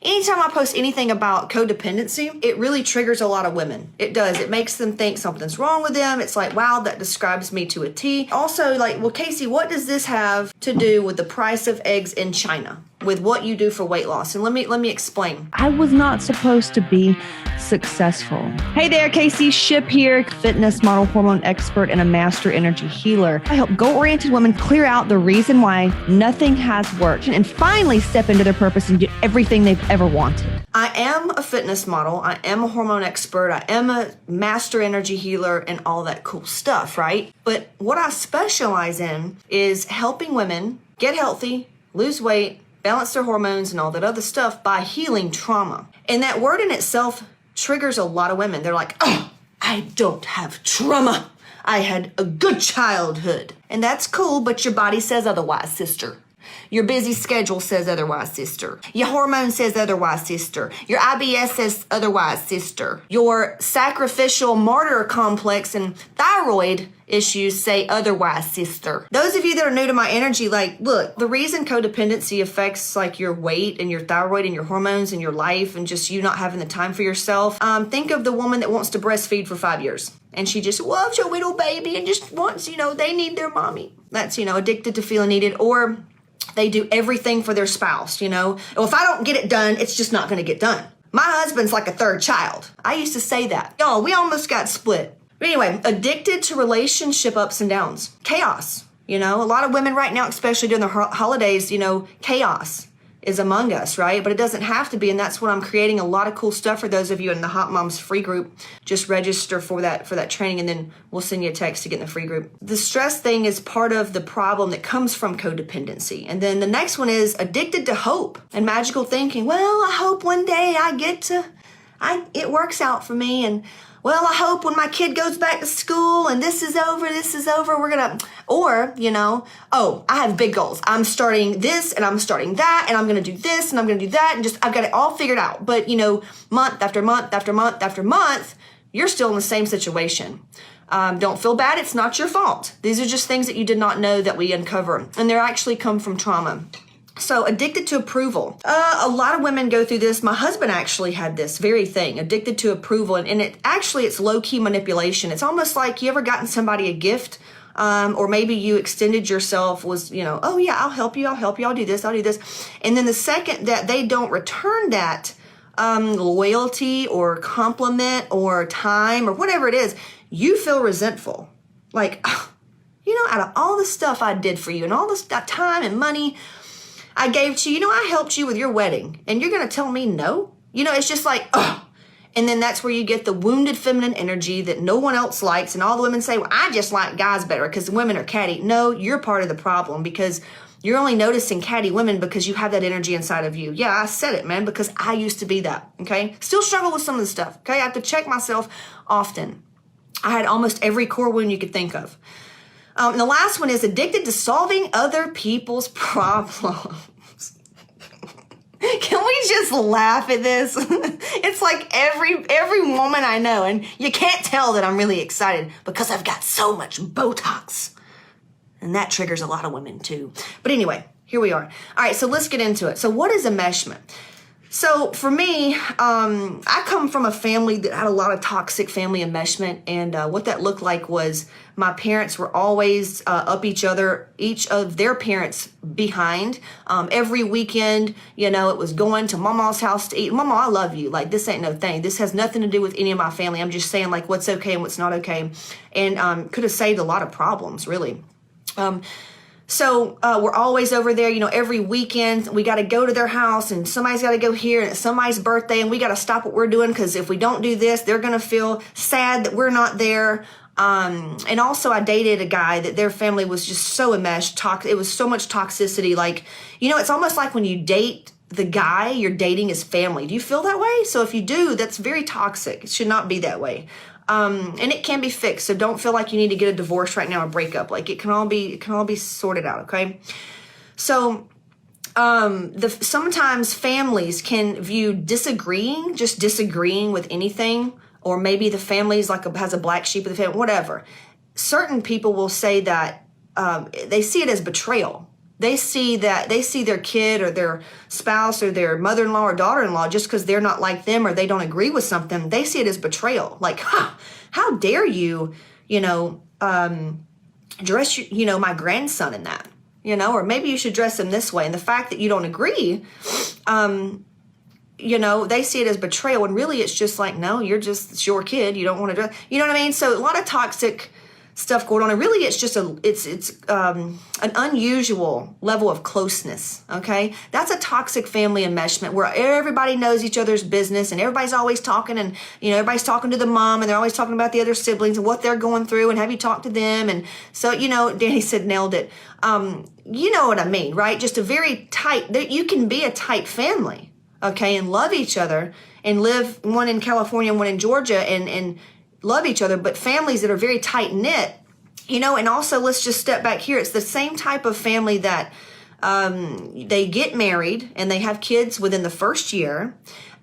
anytime I post anything about codependency, it really triggers a lot of women. It does. It makes them think something's wrong with them. It's like, wow, that describes me to a T. Also, like, well, Casey, what does this have to do with the price of eggs in China? With what you do for weight loss? And let me explain. I was not supposed to be successful. Hey there, Casey Ship here, fitness model, hormone expert, and a master energy healer. I help goal-oriented women clear out the reason why nothing has worked and finally step into their purpose and get everything they've ever wanted. I am a fitness model. I am a hormone expert. I am a master energy healer and all that cool stuff, right? But what I specialize in is helping women get healthy, lose weight, balance their hormones and all that other stuff by healing trauma. And that word in itself triggers a lot of women. They're like, oh, I don't have trauma. I had a good childhood. And that's cool, but your body says otherwise, sister. Your busy schedule says otherwise, sister. Your hormone says otherwise, sister. Your IBS says otherwise, sister. Your sacrificial martyr complex and thyroid issues say otherwise, sister. Those of you that are new to my energy, like, look, the reason codependency affects like your weight and your thyroid and your hormones and your life and just you not having the time for yourself. Think of the woman that wants to breastfeed for 5 years and she just loves her little baby and just wants, they need their mommy. That's, addicted to feeling needed. Or they do everything for their spouse, Well, if I don't get it done, it's just not going to get done. My husband's like a third child. I used to say that. Y'all, we almost got split. But anyway, addicted to relationship ups and downs. Chaos. A lot of women right now, especially during the holidays, chaos is among us, right? But it doesn't have to be. And that's what I'm creating a lot of cool stuff for those of you in the Hot Moms free group. Just register for that training and then we'll send you a text to get in the free group. The stress thing is part of the problem that comes from codependency. And then the next one is addicted to hope and magical thinking. Well, I hope one day it works out for me. And well, I hope when my kid goes back to school and this is over, we're gonna, or, oh, I have big goals. I'm starting this and I'm starting that and I'm gonna do this and I'm gonna do that and just, I've got it all figured out. But, month after month after month after month, you're still in the same situation. Don't feel bad. It's not your fault. These are just things that you did not know that we uncover. And they actually come from trauma. So addicted to approval. A lot of women go through this. My husband actually had this very thing, addicted to approval. And it's low-key manipulation. It's almost like you ever gotten somebody a gift or maybe you extended yourself oh yeah, I'll help you, I'll do this. And then the second that they don't return that loyalty or compliment or time or whatever it is, you feel resentful. Like, out of all the stuff I did for you and all this time and money I gave to you, I helped you with your wedding and you're going to tell me no? It's just like, oh. And then that's where you get the wounded feminine energy that no one else likes. And all the women say, well, I just like guys better because women are catty. No, you're part of the problem because you're only noticing catty women because you have that energy inside of you. Yeah, I said it, man, because I used to be that, okay? Still struggle with some of the stuff, okay? I have to check myself often. I had almost every core wound you could think of. And the last one is addicted to solving other people's problems. Can we just laugh at this? It's like every woman I know, and you can't tell that I'm really excited because I've got so much Botox. And that triggers a lot of women too. But anyway, here we are. All right, so let's get into it. So what is enmeshment? So for me, I come from a family that had a lot of toxic family enmeshment, and what that looked like was my parents were always up each of their parents behind. Every weekend, it was going to Mama's house to eat. Mama, I love you. Like, this ain't no thing. This has nothing to do with any of my family. I'm just saying, like, what's okay and what's not okay. And could have saved a lot of problems, really. So we're always over there, every weekend we got to go to their house and somebody's got to go here and it's somebody's birthday and we got to stop what we're doing because if we don't do this, they're going to feel sad that we're not there. And also I dated a guy that their family was just so enmeshed. It was so much toxicity. Like, it's almost like when you date the guy you're dating his family. Do you feel that way? So if you do, that's very toxic. It should not be that way. And it can be fixed. So don't feel like you need to get a divorce right now or break up. Like it can all be sorted out. Okay. So, sometimes families can view disagreeing with anything, or maybe the family's has a black sheep of the family, whatever. Certain people will say that, they see it as betrayal. They see their kid or their spouse or their mother-in-law or daughter-in-law, just because they're not like them or they don't agree with something, they see it as betrayal. Like, how dare you, dress, my grandson in that, or maybe you should dress him this way. And the fact that you don't agree, they see it as betrayal, and really it's just like, no, it's your kid. You don't want to dress, you know what I mean? So a lot of toxic stuff going on, and really it's just an unusual level of closeness. Okay, that's a toxic family enmeshment where everybody knows each other's business and everybody's always talking, and everybody's talking to the mom and they're always talking about the other siblings and what they're going through and have you talked to them. And so Danny said nailed it. You know what I mean, right? Just a very tight, you can be a tight family, okay, and love each other and live, one in California and one in Georgia, and love each other, but families that are very tight knit, and also let's just step back here. It's the same type of family that they get married and they have kids within the first year,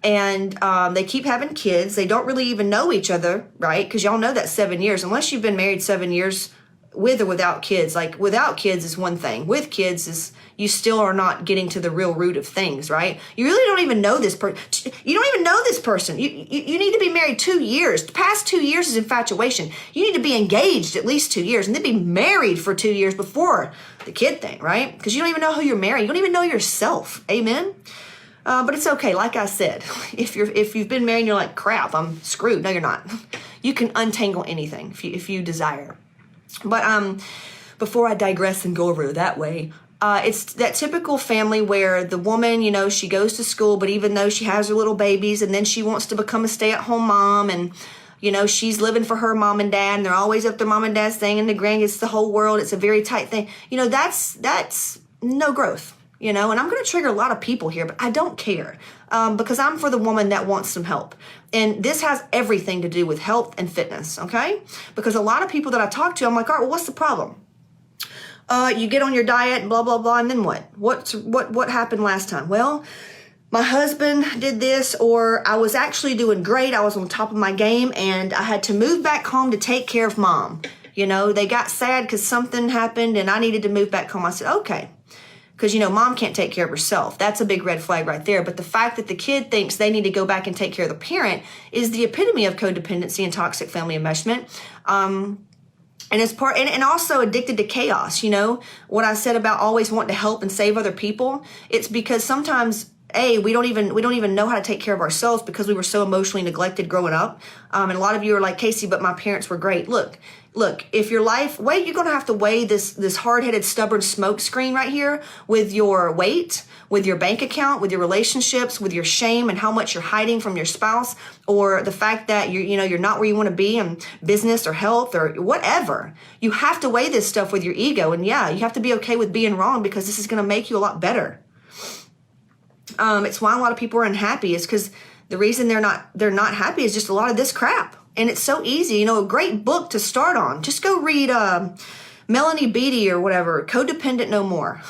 and they keep having kids. They don't really even know each other, right? Because y'all know that 7 years, unless you've been married 7 years with or without kids. Like without kids is one thing. With kids is you still are not getting to the real root of things, right? You really don't even know this person. You don't even know this person. You need to be married 2 years. Past 2 years is infatuation. You need to be engaged at least 2 years and then be married for 2 years before the kid thing, right? Because you don't even know who you're marrying. You don't even know yourself. Amen? But it's okay. Like I said, if you've been married and you're like, crap, I'm screwed. No, you're not. You can untangle anything if you desire. But before I digress and go over that way, it's that typical family where the woman, she goes to school, but even though she has her little babies, and then she wants to become a stay-at-home mom, and she's living for her mom and dad, and they're always up their mom and dad's thing, and the grandkids, the whole world. It's a very tight thing. That's no growth. And I'm going to trigger a lot of people here, but I don't care because I'm for the woman that wants some help. And this has everything to do with health and fitness, okay? Because a lot of people that I talk to, I'm like, all right, well, what's the problem? You get on your diet and blah, blah, blah, and then what? What happened last time? Well, my husband did this, or I was actually doing great. I was on top of my game, and I had to move back home to take care of mom. They got sad because something happened, and I needed to move back home. I said, okay. Because, mom can't take care of herself. That's a big red flag right there. But the fact that the kid thinks they need to go back and take care of the parent is the epitome of codependency and toxic family enmeshment. And it's part, and also addicted to chaos. What I said about always wanting to help and save other people. It's because sometimes, we don't even know how to take care of ourselves because we were so emotionally neglected growing up. And a lot of you are like, Casey, but my parents were great. Look, if your life, you're going to have to weigh this hard-headed, stubborn smoke screen right here with your weight, with your bank account, with your relationships, with your shame and how much you're hiding from your spouse, or the fact that you're not where you want to be in business or health or whatever. You have to weigh this stuff with your ego. And you have to be okay with being wrong, because this is going to make you a lot better. It's why a lot of people are unhappy, is because the reason they're not happy is just a lot of this crap. And it's so easy, a great book to start on. Just go read Melanie Beattie or whatever, Codependent No More.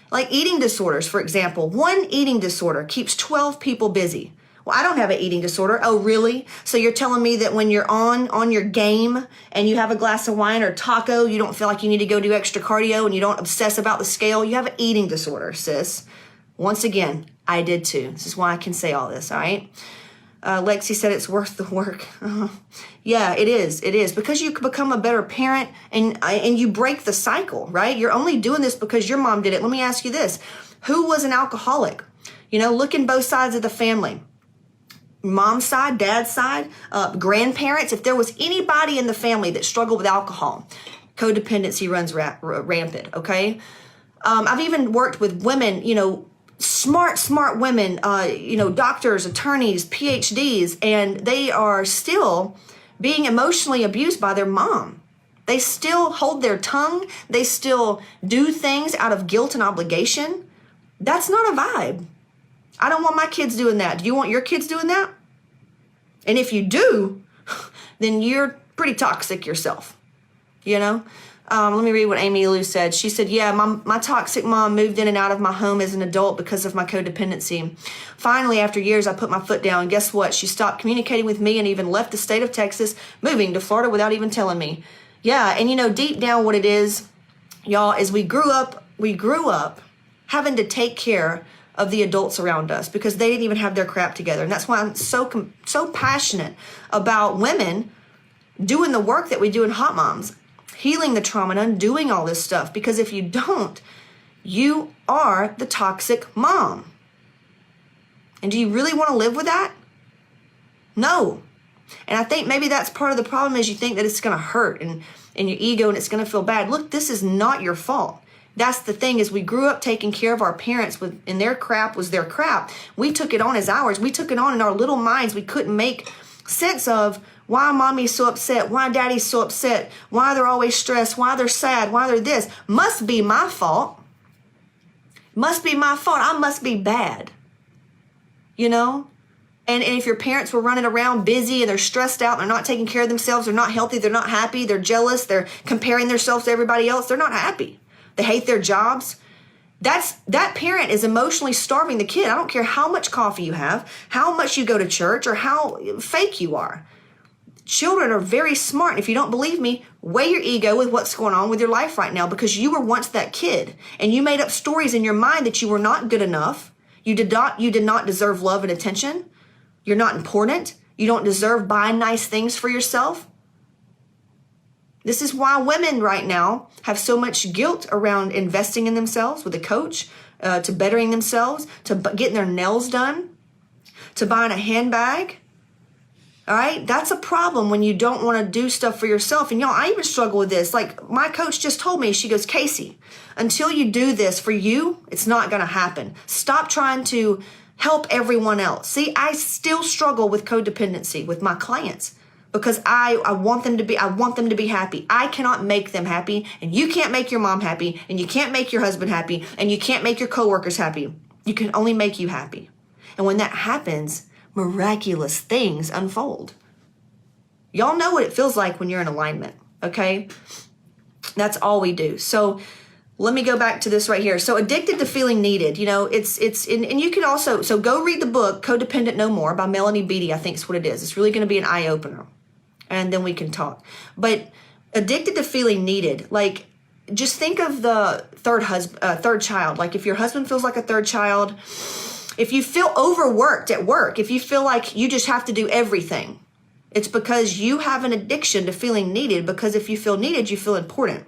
Like eating disorders, for example. One eating disorder keeps 12 people busy. Well, I don't have an eating disorder. Oh, really? So you're telling me that when you're on your game and you have a glass of wine or taco, you don't feel like you need to go do extra cardio and you don't obsess about the scale? You have an eating disorder, sis. Once again, I did too. This is why I can say all this, all right? Lexi said it's worth the work. Yeah, it is. It is, because you can become a better parent and you break the cycle, right? You're only doing this because your mom did it. Let me ask you this. Who was an alcoholic? Look in both sides of the family. Mom's side, dad's side, grandparents. If there was anybody in the family that struggled with alcohol, codependency runs rampant, okay? I've even worked with women, smart women, doctors, attorneys, PhDs, and they are still being emotionally abused by their mom. They still hold their tongue. They still do things out of guilt and obligation. That's not a vibe. I don't want my kids doing that. Do you want your kids doing that? And if you do, then you're pretty toxic yourself, Let me read what Amy Lou said. She said, yeah, my toxic mom moved in and out of my home as an adult because of my codependency. Finally, after years, I put my foot down. Guess what? She stopped communicating with me and even left the state of Texas, moving to Florida without even telling me. Yeah, and deep down what it is, y'all, is we grew up we grew up having to take care of the adults around us because they didn't even have their crap together. And that's why I'm so passionate about women doing the work that we do in Hot Moms, healing the trauma and undoing all this stuff. Because if you don't, you are the toxic mom. And do you really want to live with that? No. And I think maybe that's part of the problem is you think that it's going to hurt and your ego and it's going to feel bad. Look, this is not your fault. That's the thing is we grew up taking care of our parents and their crap was their crap. We took it on as ours. We took it on in our little minds. We couldn't make sense of why mommy's so upset, why daddy's so upset, why they're always stressed, why they're sad, why they're this. Must be my fault. Must be my fault. I must be bad. You know? And if your parents were running around busy and they're stressed out, they're not taking care of themselves, they're not healthy, they're not happy, they're jealous, they're comparing themselves to everybody else, they're not happy. They hate their jobs. That parent is emotionally starving the kid. I don't care how much coffee you have, how much you go to church, or how fake you are. Children are very smart. And if you don't believe me, weigh your ego with what's going on with your life right now because you were once that kid and you made up stories in your mind that you were not good enough. You did not deserve love and attention. You're not important. You don't deserve buying nice things for yourself. This is why women right now have so much guilt around investing in themselves with a coach, to bettering themselves, to getting their nails done, to buying a handbag. All right, that's a problem when you don't want to do stuff for yourself. And y'all, I even struggle with this. Like my coach just told me, she goes, Casey, until you do this for you, it's not going to happen. Stop trying to help everyone else. See, I still struggle with codependency with my clients because I want them to be happy. I cannot make them happy, and you can't make your mom happy, and you can't make your husband happy, and you can't make your coworkers happy. You can only make you happy. And when that happens, miraculous things unfold. Y'all know what it feels like when you're in alignment, okay? That's all we do. So let me go back to this right here. So addicted to feeling needed, you know, and you can also, so go read the book, Codependent No More by Melanie Beattie, I think is what it is. It's really going to be an eye opener. And then we can talk. But addicted to feeling needed, like just think of the third child. Like if your husband feels like a third child, if you feel overworked at work, if you feel like you just have to do everything, it's because you have an addiction to feeling needed, because if you feel needed, you feel important.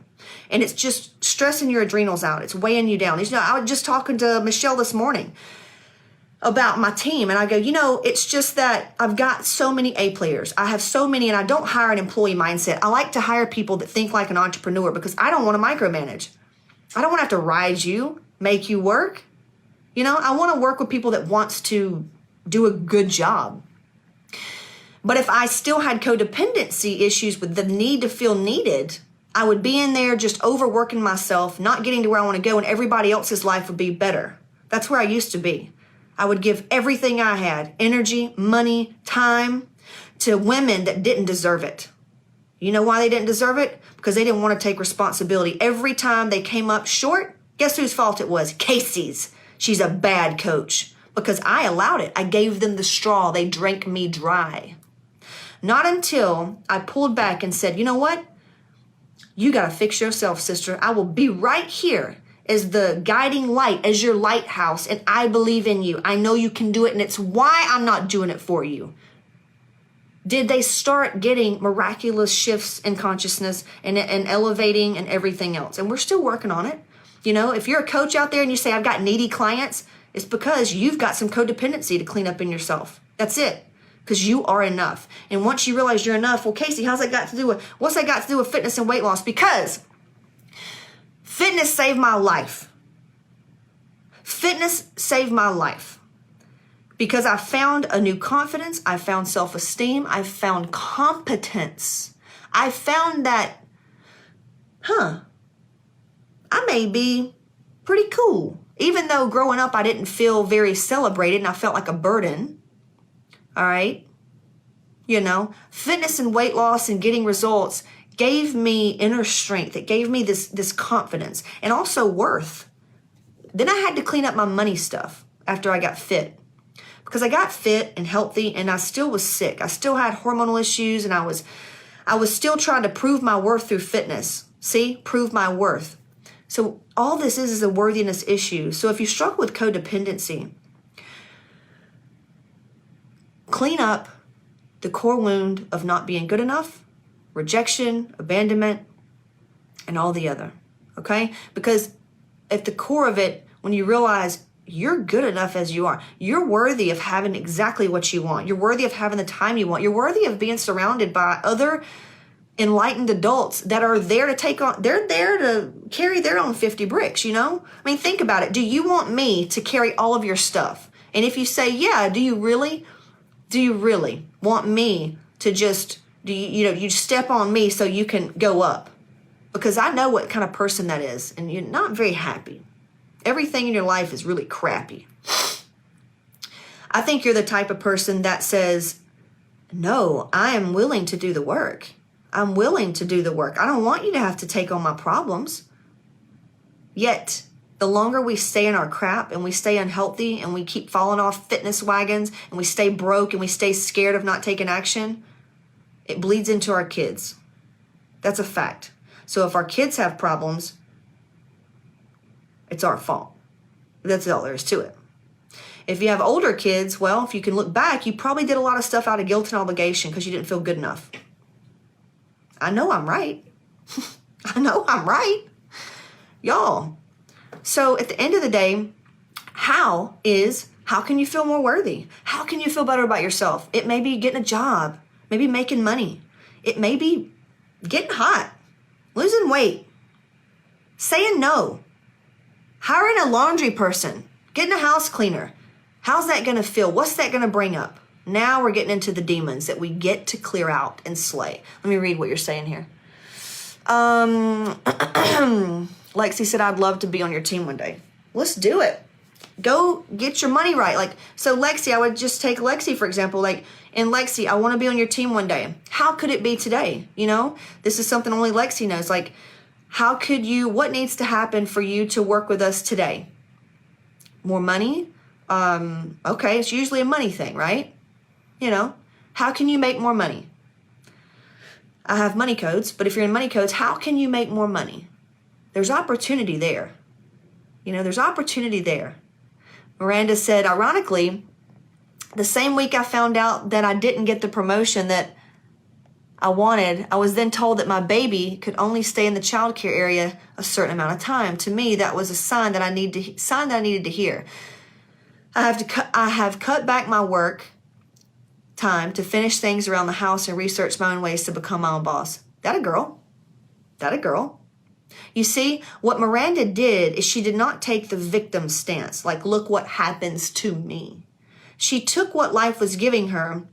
And it's just stressing your adrenals out. It's weighing you down. You know, I was just talking to Michelle this morning about my team. And I go, you know, it's just that I've got so many A players. I have so many, and I don't hire an employee mindset. I like to hire people that think like an entrepreneur because I don't want to micromanage. I don't want to have to ride you, make you work. You know, I want to work with people that wants to do a good job. But if I still had codependency issues with the need to feel needed, I would be in there just overworking myself, not getting to where I want to go, and everybody else's life would be better. That's where I used to be. I would give everything I had, energy, money, time, to women that didn't deserve it. You know why they didn't deserve it? Because they didn't want to take responsibility. Every time they came up short, guess whose fault it was? Casey's. She's a bad coach. Because I allowed it. I gave them the straw. They drank me dry. Not until I pulled back and said, you know what? You got to fix yourself, sister. I will be right here as the guiding light, as your lighthouse, and I believe in you. I know you can do it, and it's why I'm not doing it for you. Did they start getting miraculous shifts in consciousness and elevating and everything else? And we're still working on it. You know, if you're a coach out there and you say, I've got needy clients, it's because you've got some codependency to clean up in yourself. That's it. Because you are enough. And once you realize you're enough, well, Casey, what's that got to do with fitness and weight loss? Because fitness saved my life. Fitness saved my life. Because I found a new confidence. I found self-esteem. I found competence. I found that, I may be pretty cool. Even though growing up I didn't feel very celebrated and I felt like a burden. All right. You know, fitness and weight loss and getting results gave me inner strength. It gave me this confidence and also worth. Then I had to clean up my money stuff after I got fit, because I got fit and healthy and I still was sick. I still had hormonal issues and I was still trying to prove my worth through fitness. See, prove my worth. So all this is a worthiness issue. So if you struggle with codependency, clean up the core wound of not being good enough, rejection, abandonment, and all the other, okay? Because at the core of it, when you realize you're good enough as you are, you're worthy of having exactly what you want. You're worthy of having the time you want. You're worthy of being surrounded by other enlightened adults that are there to take on, they're there to carry their own 50 bricks, you know? I mean, think about it. Do you want me to carry all of your stuff? And if you say, yeah, do you really want me to just, you step on me so you can go up? Because I know what kind of person that is, and you're not very happy. Everything in your life is really crappy. I think you're the type of person that says, no, I am willing to do the work. I'm willing to do the work. I don't want you to have to take on my problems. Yet, the longer we stay in our crap and we stay unhealthy and we keep falling off fitness wagons and we stay broke and we stay scared of not taking action, it bleeds into our kids. That's a fact. So if our kids have problems, it's our fault. That's all there is to it. If you have older kids, well, if you can look back, you probably did a lot of stuff out of guilt and obligation because you didn't feel good enough. I know I'm right. I know I'm right. Y'all. So at the end of the day, how can you feel more worthy? How can you feel better about yourself? It may be getting a job, maybe making money. It may be getting hot, losing weight, saying no, hiring a laundry person, getting a house cleaner. How's that going to feel? What's that going to bring up? Now we're getting into the demons that we get to clear out and slay. Let me read what you're saying here. Lexi said, I'd love to be on your team one day. Let's do it. Go get your money right. So Lexi, I would just take Lexi, for example, and Lexi, I want to be on your team one day. How could it be today? This is something only Lexi knows. What needs to happen for you to work with us today? More money? Okay, it's usually a money thing, right? How can you make more money? I have money codes, but if you're in money codes, how can you make more money? There's opportunity there. There's opportunity there. Miranda said, ironically, the same week I found out that I didn't get the promotion that I wanted, I was then told that my baby could only stay in the childcare area a certain amount of time. To me, that was a sign that I needed to hear. I have cut back my work time to finish things around the house and research my own ways to become my own boss. That a girl. You see, what Miranda did is she did not take the victim stance, look what happens to me. She took what life was giving her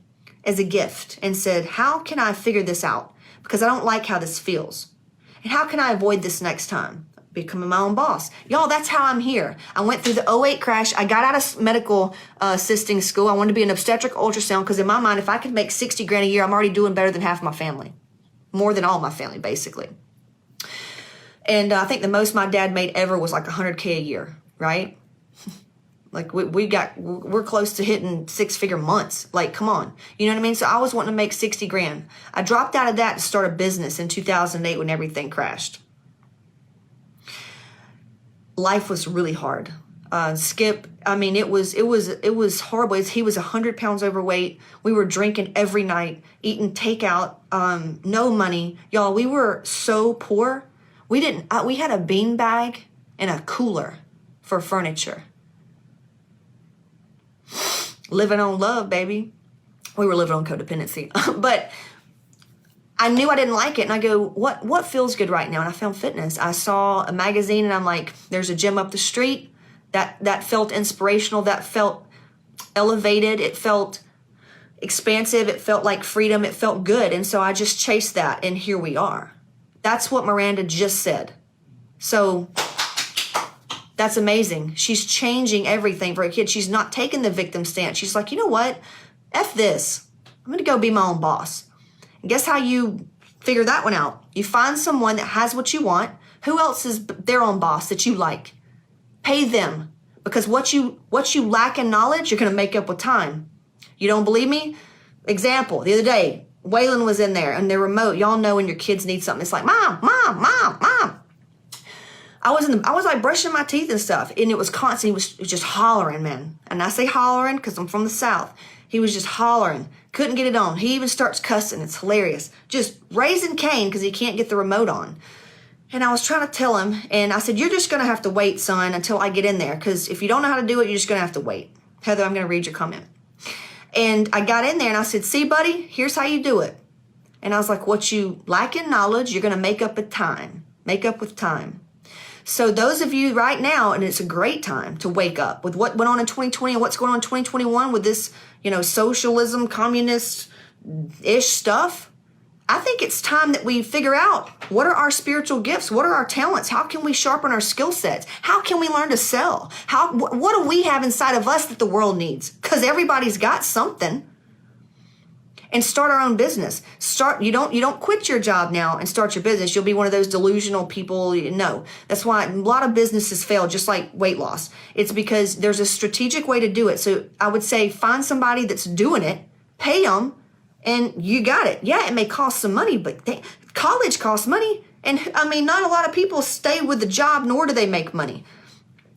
as a gift and said, how can I figure this out? Because I don't like how this feels. And how can I avoid this next time? Becoming my own boss. Y'all, that's how I'm here. I went through the '08 crash. I got out of medical assisting school. I wanted to be an obstetric ultrasound because in my mind, if I could make 60 grand a year, I'm already doing better than half my family. More than all my family, basically. And I think the most my dad made ever was $100K a year, right? We're close to hitting 6-figure months. Come on. You know what I mean? So I was wanting to make 60 grand. I dropped out of that to start a business in 2008 when everything crashed. Life was really hard. Skip, it was horrible. He was 100 pounds overweight. We were drinking every night, eating takeout, no money. Y'all, we were so poor. We had a bean bag and a cooler for furniture. Living on love, baby. We were living on codependency. But I knew I didn't like it. And I go, what feels good right now? And I found fitness. I saw a magazine and I'm like, there's a gym up the street. That felt inspirational. That felt elevated. It felt expansive. It felt like freedom. It felt good. And so I just chased that. And here we are. That's what Miranda just said. So that's amazing. She's changing everything for a kid. She's not taking the victim stance. She's like, you know what? F this. I'm going to go be my own boss. And guess how you figure that one out? You find someone that has what you want. Who else is their own boss that you like? Pay them. Because what you lack in knowledge, you're going to make up with time. You don't believe me? Example, the other day, Waylon was in there and their remote. Y'all know when your kids need something, it's like, Mom, Mom, Mom, Mom. I was like brushing my teeth and stuff, and it was constant. He was just hollering, man. And I say hollering because I'm from the South. He was just hollering. Couldn't get it on. He even starts cussing. It's hilarious. Just raising Cain because he can't get the remote on. And I was trying to tell him, and I said, you're just going to have to wait, son, until I get in there. Because if you don't know how to do it, you're just going to have to wait. Heather, I'm going to read your comment. And I got in there and I said, see, buddy, here's how you do it. And I was like, what you lack in knowledge, you're going to make up with time. Make up with time. So those of you right now, and it's a great time to wake up with what went on in 2020 and what's going on in 2021 with this, socialism, communist-ish stuff. I think it's time that we figure out what are our spiritual gifts? What are our talents? How can we sharpen our skill sets? How can we learn to sell? What do we have inside of us that the world needs? Because everybody's got something. And start our own business. You don't quit your job now and start your business. You'll be one of those delusional people. No, that's why a lot of businesses fail, just like weight loss. It's because there's a strategic way to do it. So I would say find somebody that's doing it, pay them, and you got it. Yeah, it may cost some money, but college costs money. And I mean, not a lot of people stay with the job, nor do they make money.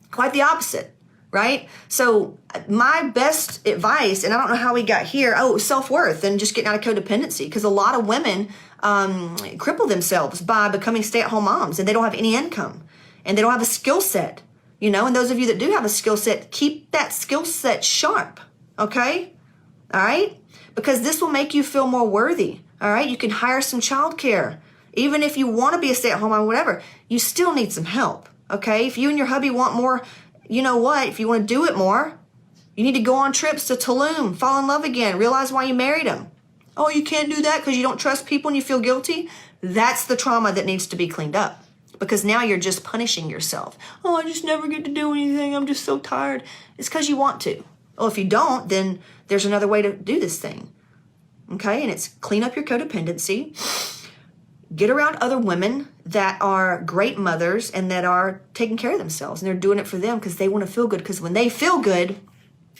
Quite the opposite. Right? So my best advice, and I don't know how we got here, self-worth and just getting out of codependency, because a lot of women cripple themselves by becoming stay-at-home moms, and they don't have any income, and they don't have a skill set, and those of you that do have a skill set, keep that skill set sharp, okay? All right? Because this will make you feel more worthy, all right? You can hire some childcare. Even if you want to be a stay-at-home mom or whatever, you still need some help, okay? If you and your hubby want more, you know what? If you want to do it more, you need to go on trips to Tulum, fall in love again, realize why you married him. Oh, you can't do that because you don't trust people and you feel guilty? That's the trauma that needs to be cleaned up, because now you're just punishing yourself. Oh, I just never get to do anything. I'm just so tired. It's because you want to. Oh, if you don't, then there's another way to do this thing. Okay? And it's clean up your codependency. Get around other women that are great mothers and that are taking care of themselves, and they're doing it for them because they want to feel good, because when they feel good,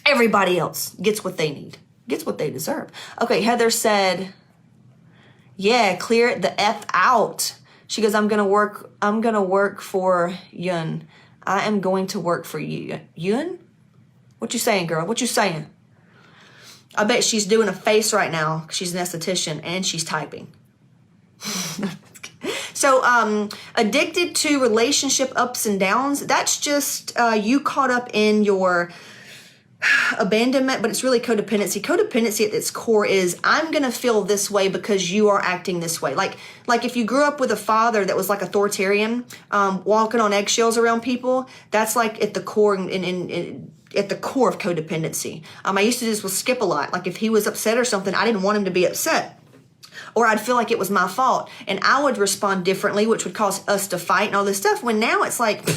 everybody else gets what they need, gets what they deserve. Okay, Heather said, yeah, clear it the F out. She goes, I'm going to work for Yun. I am going to work for you. Yun? What you saying, girl? What you saying? I bet she's doing a face right now. She's an esthetician and she's typing. So addicted to relationship ups and downs, that's just you caught up in your abandonment, but it's really codependency. Codependency at its core is, I'm going to feel this way because you are acting this way. Like if you grew up with a father that was like authoritarian, walking on eggshells around people, that's like at the core at the core of codependency. I used to do this with Skip a lot. Like if he was upset or something, I didn't want him to be upset. Or I'd feel like it was my fault, and I would respond differently, which would cause us to fight and all this stuff. When now it's like,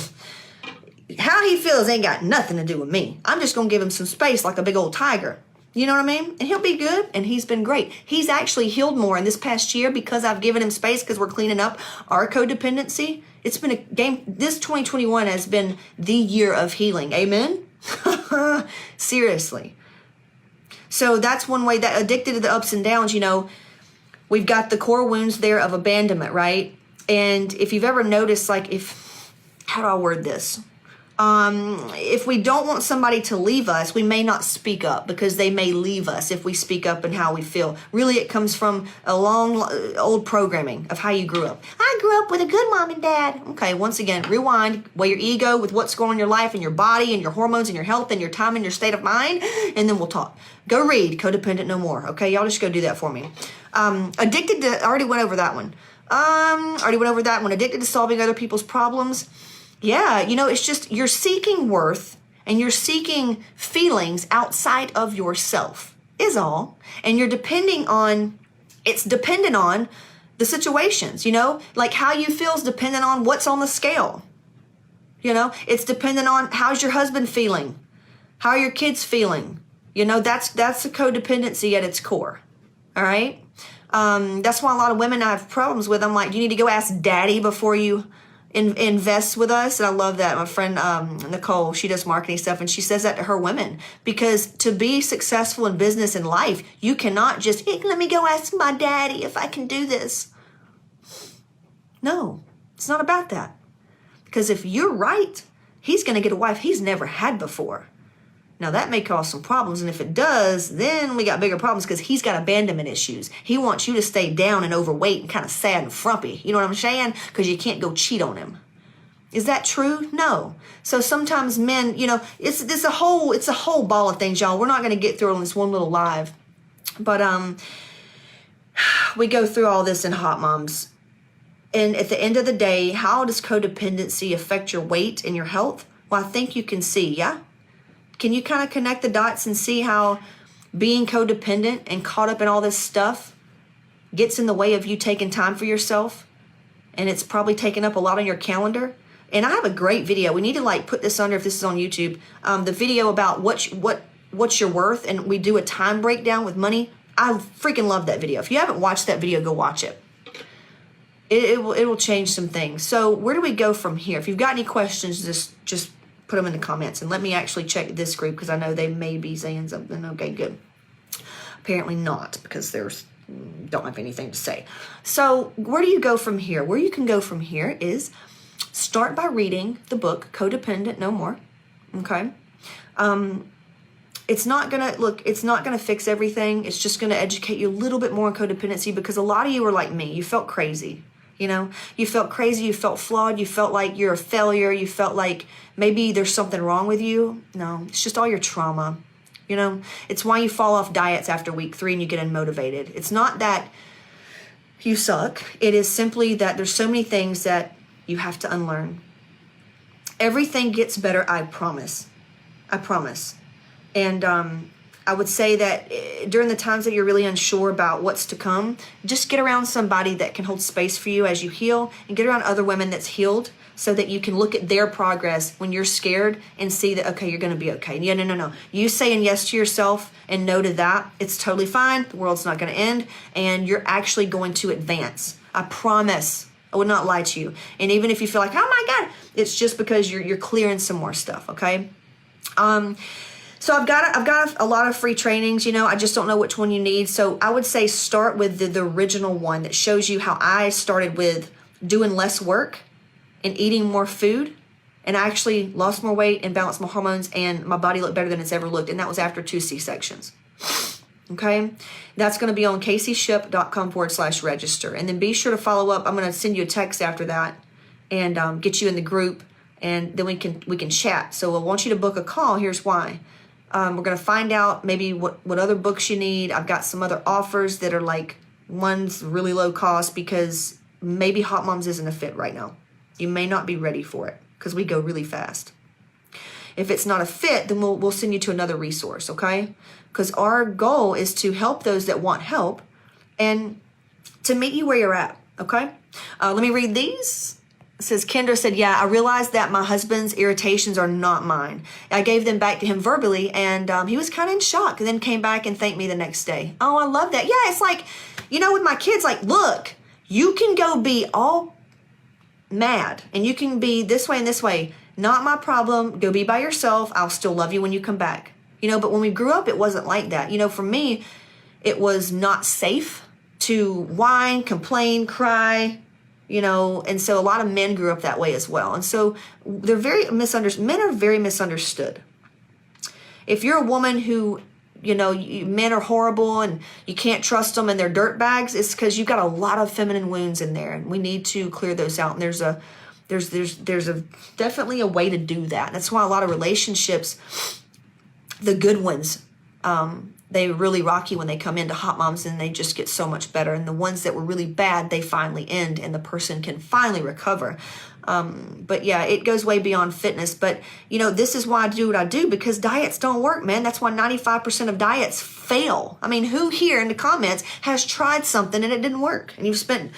how he feels ain't got nothing to do with me. I'm just going to give him some space like a big old tiger. You know what I mean? And he'll be good, and he's been great. He's actually healed more in this past year because I've given him space, because we're cleaning up our codependency. It's been a game. This 2021 has been the year of healing. Amen? Seriously. So that's one way, that addicted to the ups and downs, we've got the core wounds there of abandonment, right? And if you've ever noticed, how do I word this? If we don't want somebody to leave us, we may not speak up, because they may leave us if we speak up and how we feel. Really, it comes from a long, old programming of how you grew up. I grew up with a good mom and dad. Okay, once again, rewind, weigh your ego with what's going on in your life and your body and your hormones and your health and your time and your state of mind, and then we'll talk. Go read Codependent No More. Okay, y'all just go do that for me. Addicted to, I already went over that one. Addicted to solving other people's problems. Yeah, it's just you're seeking worth and you're seeking feelings outside of yourself is all. And you're dependent on the situations, like how you feel is dependent on what's on the scale. It's dependent on how's your husband feeling? How are your kids feeling? That's the codependency at its core. All right. That's why a lot of women I have problems with. I'm like, you need to go ask daddy before you invest with us. And I love that. My friend Nicole, she does marketing stuff, and she says that to her women, because to be successful in business and life, you cannot just, hey, let me go ask my daddy if I can do this. No, it's not about that. Because if you're right, he's going to get a wife he's never had before. Now, that may cause some problems, and if it does, then we got bigger problems because he's got abandonment issues. He wants you to stay down and overweight and kind of sad and frumpy. You know what I'm saying? Because you can't go cheat on him. Is that true? No. So sometimes men, it's a whole ball of things, y'all. We're not going to get through it on this one little live. But we go through all this in Hot Moms. And at the end of the day, how does codependency affect your weight and your health? Well, I think you can see, yeah? Can you kind of connect the dots and see how being codependent and caught up in all this stuff gets in the way of you taking time for yourself? And it's probably taking up a lot on your calendar. And I have a great video. We need to put this under if this is on YouTube. The video about what's your worth, and we do a time breakdown with money. I freaking love that video. If you haven't watched that video, go watch it. It will change some things. So where do we go from here? If you've got any questions, just put them in the comments, and let me actually check this group because I know they may be saying something. Okay, good. Apparently not, because don't have anything to say. So where do you go from here? Where you can go from here is start by reading the book Codependent No More. Okay. It's not gonna fix everything. It's just gonna educate you a little bit more on codependency, because a lot of you are like me. You felt crazy. You felt crazy, you felt flawed, you felt like you're a failure, you felt like maybe there's something wrong with you. No, it's just all your trauma. It's why you fall off diets after week 3 and you get unmotivated. It's not that you suck. It is simply that there's so many things that you have to unlearn. Everything gets better, I promise. I promise. And I would say that during the times that you're really unsure about what's to come, just get around somebody that can hold space for you as you heal, and get around other women that's healed so that you can look at their progress when you're scared and see that, okay, you're going to be okay. Yeah, no. You saying yes to yourself and no to that, it's totally fine. The world's not going to end, and you're actually going to advance. I promise. I would not lie to you. And even if you feel like, oh my God, it's just because you're clearing some more stuff, okay? So I've got a lot of free trainings, I just don't know which one you need. So I would say start with the original one that shows you how I started with doing less work and eating more food. And I actually lost more weight and balanced my hormones, and my body looked better than it's ever looked. And that was after 2 C-sections. Okay. That's going to be on CaseyShip.com/register. And then be sure to follow up. I'm going to send you a text after that and get you in the group, and then we can chat. So I want you to book a call. Here's why. We're going to find out maybe what other books you need. I've got some other offers that are one's really low cost, because maybe Hot Moms isn't a fit right now. You may not be ready for it because we go really fast. If it's not a fit, then we'll send you to another resource, okay? Because our goal is to help those that want help and to meet you where you're at, okay? Let me read these. It says, Kendra said, yeah, I realized that my husband's irritations are not mine. I gave them back to him verbally, and he was kind of in shock, and then came back and thanked me the next day. Oh, I love that. Yeah, it's like, with my kids, look, you can go be all mad, and you can be this way and this way. Not my problem. Go be by yourself. I'll still love you when you come back. But when we grew up, it wasn't like that. For me, it was not safe to whine, complain, cry, and so a lot of men grew up that way as well. And so they're very misunderstood. Men are very misunderstood. If you're a woman who, men are horrible and you can't trust them and they're dirt bags, it's because you've got a lot of feminine wounds in there, and we need to clear those out. And there's definitely a way to do that. That's why a lot of relationships, the good ones, they really rock you when they come into Hot Moms, and they just get so much better. And the ones that were really bad, they finally end, and the person can finally recover. But yeah, it goes way beyond fitness. But this is why I do what I do, because diets don't work, man. That's why 95% of diets fail. I mean, who here in the comments has tried something and it didn't work? And you've spent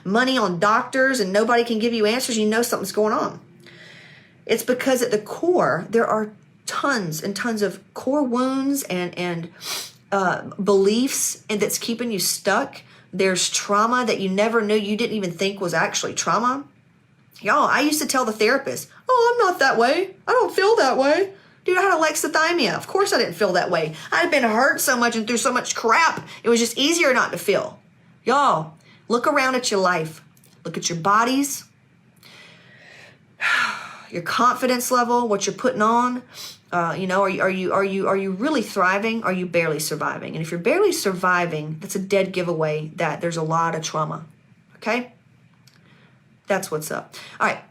money on doctors and nobody can give you answers. Something's going on. It's because at the core, there are tons and tons of core wounds and beliefs, and that's keeping you stuck. There's trauma that you never knew, you didn't even think was actually trauma. Y'all, I used to tell the therapist, oh, I'm not that way. I don't feel that way. Dude, I had alexithymia. Of course I didn't feel that way. I had been hurt so much and through so much crap. It was just easier not to feel. Y'all, look around at your life. Look at your bodies. your confidence level, what you're putting on. Are you really thriving? Are you barely surviving? And if you're barely surviving, that's a dead giveaway that there's a lot of trauma. Okay? That's what's up. All right.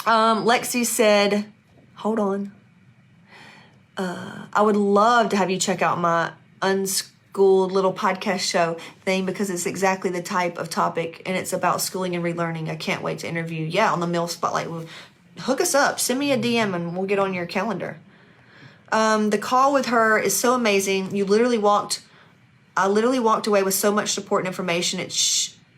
Lexi said, hold on. I would love to have you check out my unschooled little podcast show thing because it's exactly the type of topic and it's about schooling and relearning. I can't wait to interview. Yeah, on the Mill Spotlight. Hook us up. Send me a DM and we'll get on your calendar. The call with her is so amazing. I literally walked away with so much support and information.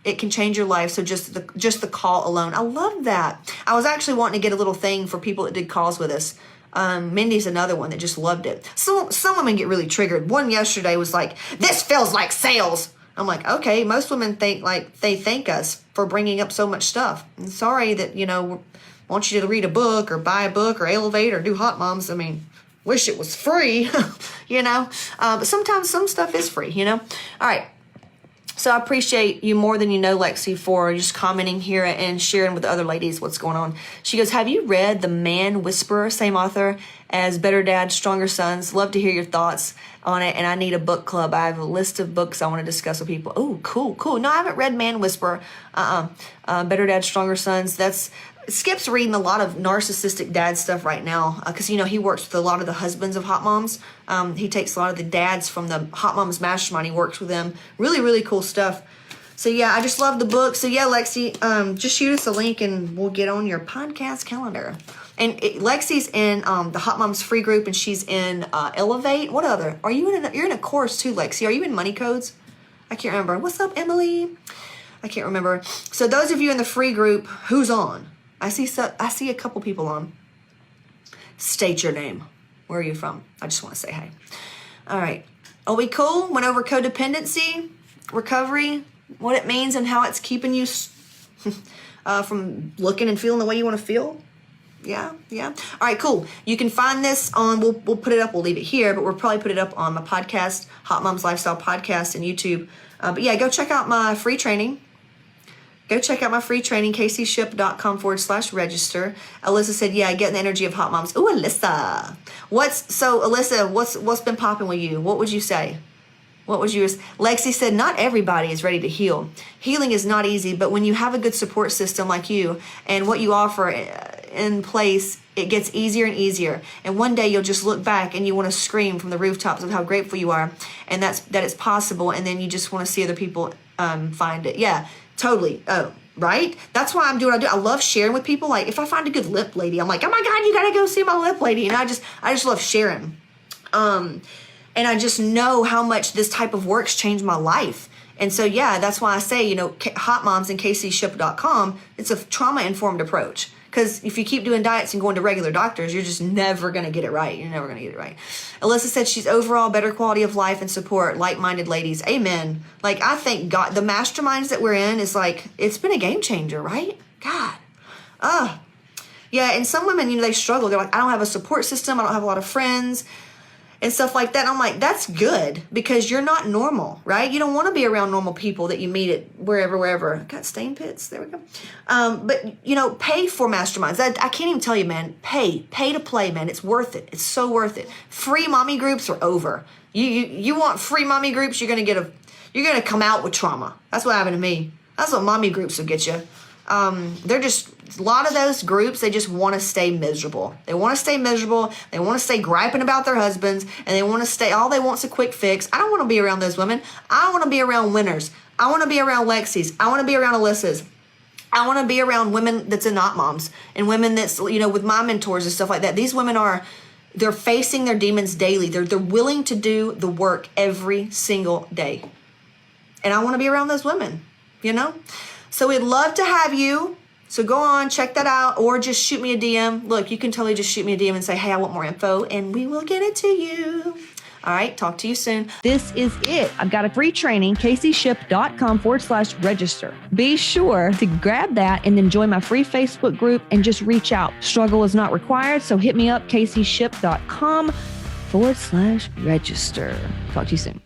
It can change your life. So just the call alone. I love that. I was actually wanting to get a little thing for people that did calls with us. Mindy's another one that just loved it. So some women get really triggered. One yesterday was like, this feels like sales. I'm like, okay, most women they thank us for bringing up so much stuff. I'm sorry that, want you to read a book or buy a book or elevate or do hot moms. I mean, wish it was free, but sometimes some stuff is free, All right. So I appreciate you more than you know, Lexi, for just commenting here and sharing with the other ladies what's going on. She goes, have you read The Man Whisperer, same author as Better Dads, Stronger Sons? Love to hear your thoughts on it, and I need a book club. I have a list of books I want to discuss with people. Oh, cool. No, I haven't read Man Whisperer. Better Dads, Stronger Sons. Skip's reading a lot of narcissistic dad stuff right now because, he works with a lot of the husbands of hot moms. He takes a lot of the dads from the Hot Moms Mastermind. He works with them. Really, really cool stuff. So, yeah, I just love the book. So, yeah, Lexi, just shoot us a link and we'll get on your podcast calendar. And Lexi's in the Hot Moms free group and she's in Elevate. What other? You're in a course too, Lexi. Are you in Money Codes? I can't remember. What's up, Emily? I can't remember. So, those of you in the free group, who's on? I see a couple people on. State your name. Where are you from? I just want to say hi. All right. Are we cool? Went over codependency, recovery, what it means and how it's keeping you from looking and feeling the way you want to feel. Yeah. All right, cool. You can find this on, we'll put it up, we'll leave it here, but we'll probably put it up on my podcast, Hot Moms Lifestyle Podcast and YouTube. But yeah, go check out my free training. Go check out my free training, kcship.com/register. Alyssa said, yeah, I get the energy of hot moms. Ooh, Alyssa. Alyssa, what's been popping with you? What would you say? What was yours? Lexi said, not everybody is ready to heal. Healing is not easy, but when you have a good support system like you and what you offer in place, it gets easier and easier. And one day you'll just look back and you want to scream from the rooftops of how grateful you are and that it's possible. And then you just want to see other people find it. Yeah. Totally. Oh, right? That's why I'm doing what I do. I love sharing with people. Like if I find a good lip lady, I'm like, oh my God, you got to go see my lip lady. And I just love sharing. And I just know how much this type of work's changed my life. And so, yeah, that's why I say, Hot Moms and kcship.com, it's a trauma-informed approach. Because if you keep doing diets and going to regular doctors, you're just never going to get it right. You're never going to get it right. Alyssa said she's overall better quality of life and support like-minded ladies. Amen. I thank God. The masterminds that we're in is it's been a game changer, right? God. Yeah, and some women, they struggle. They're like, I don't have a support system. I don't have a lot of friends and stuff like that. And I'm like, that's good because you're not normal, right? You don't want to be around normal people that you meet at wherever. Got stain pits. There we go. But, pay for masterminds. I can't even tell you, man. Pay to play, man. It's worth it. It's so worth it. Free mommy groups are over. You want free mommy groups, you're going to come out with trauma. That's what happened to me. That's what mommy groups will get you. They're just, a lot of those groups, they just want to stay miserable. They want to stay miserable. They want to stay griping about their husbands, and they want to stay, all they want is a quick fix. I don't want to be around those women. I want to be around winners. I want to be around Lexi's. I want to be around Alyssa's. I want to be around women that's in Hot Moms and women that's, with my mentors and stuff like that. These women they're facing their demons daily. They're willing to do the work every single day. And I want to be around those women, So we'd love to have you. So go on, check that out, or just shoot me a DM. Look, you can totally just shoot me a DM and say, hey, I want more info, and we will get it to you. All right, talk to you soon. This is it. I've got a free training, kcship.com/register. Be sure to grab that and then join my free Facebook group and just reach out. Struggle is not required, so hit me up, kcship.com/register. Talk to you soon.